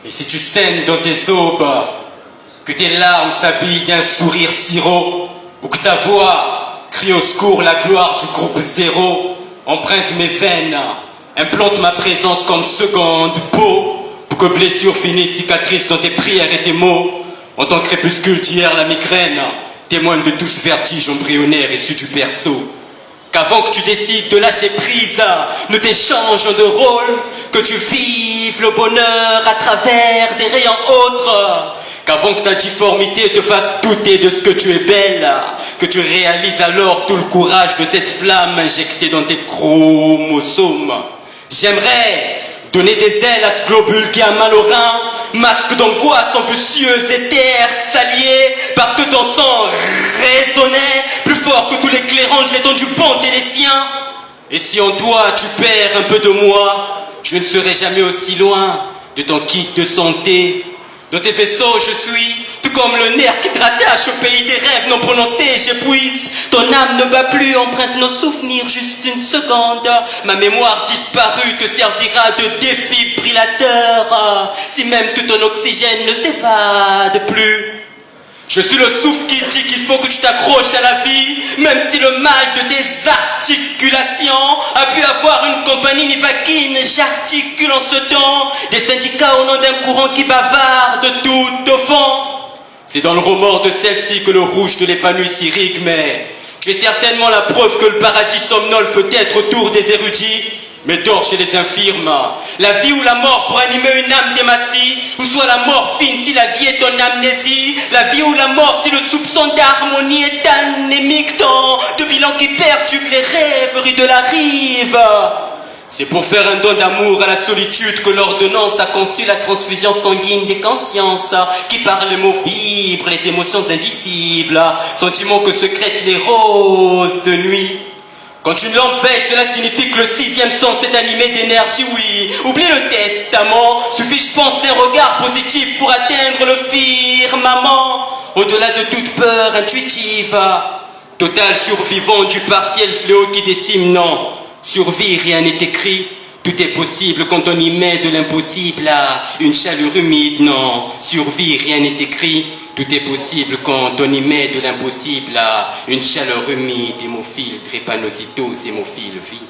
Et si tu saignes dans tes aubes, que tes larmes s'habillent d'un sourire sirop, ou que ta voix crie au secours la gloire du groupe zéro, emprunte mes veines, implante ma présence comme seconde peau, pour que blessure finisse cicatrice dans tes prières et tes mots. En tant que crépuscule d'hier, la migraine témoigne de douces vertiges embryonnaires issus du berceau. Qu'avant que tu décides de lâcher prise, nous t'échangeons de rôle, que tu vives le bonheur à travers des rayons autres, qu'avant que ta difformité te fasse douter de ce que tu es belle, que tu réalises alors tout le courage de cette flamme injectée dans tes chromosomes. J'aimerais donner des ailes à ce globule qui a mal au rein, masque d'angoisse en vue cieuse et terre s'allier, parce que ton sang résonnait plus fort que tous les clairons de l'étendue pente et les siens. Et si en toi tu perds un peu de moi, je ne serai jamais aussi loin de ton kit de santé. Dans tes vaisseaux je suis, tout comme le nerf qui te rattache au pays des rêves non prononcés, j'épuise. Ton âme ne bat plus, emprunte nos souvenirs juste une seconde. Ma mémoire disparue te servira de défibrillateur, si même tout ton oxygène ne s'évade plus. Je suis le souffle qui dit qu'il faut que tu t'accroches à la vie, même si le mal de tes articulations a pu avoir une compagnie nivaquine. J'articule en ce temps des syndicats au nom d'un courant qui bavarde tout au fond. C'est dans le remords de celle-ci que le rouge de l'épanouie s'irrigue, mais tu es certainement la preuve que le paradis somnole peut-être autour des érudits, mais dort chez les infirmes. La vie ou la mort pour animer une âme démacie, ou soit la morphine si la vie est ton amnésie. La vie ou la mort si le soupçon d'harmonie est anémique, tant de bilans qui perturbent les rêveries de la rive. C'est pour faire un don d'amour à la solitude que l'ordonnance a conçu la transfusion sanguine des consciences, qui par les mots vibrent les émotions indicibles, sentiments que secrètent les roses de nuit. Quand une lampe veille, cela signifie que le sixième sens est animé d'énergie, oui. Oublie le testament, suffit je pense d'un regard positif pour atteindre le firmament. Au-delà de toute peur intuitive, total survivant du partiel fléau qui décime, non. Survie, rien n'est écrit. Tout est possible quand on y met de l'impossible à une chaleur humide, non. Survie, rien n'est écrit. Tout est possible quand on y met de l'impossible à une chaleur humide, hémophile, drépanocytose, hémophile, vie.